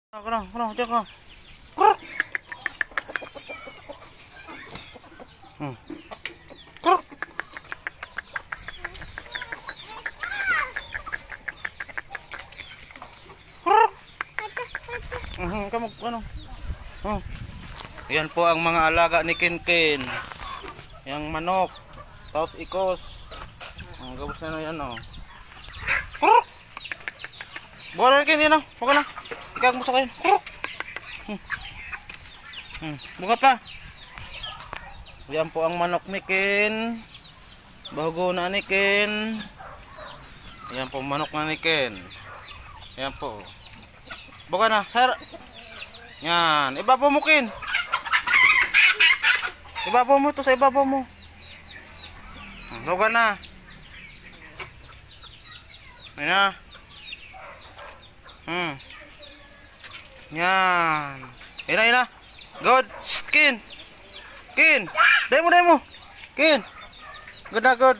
Diyan ka. Kamu ano? Yan po ang mga alaga ni Kinkin. Yang manok, tapos ikos. Ang gabos na yan oh. Bukan Kin yan oh. Bukan na. Ikag mo sa kayo. Bukat pa. Yan po ang manok ni Kin. Bago na ni Kin. Yan po manok na ni Kin. Yan po. Bukan na. Sir. Yan. Ibabaw mo Kin. Ibabaw mo to sa ibabaw mo. Bukan na. Ayan na. Yan. Ayan na. Good. Kin. Kin. Demo. Kin. Good na good.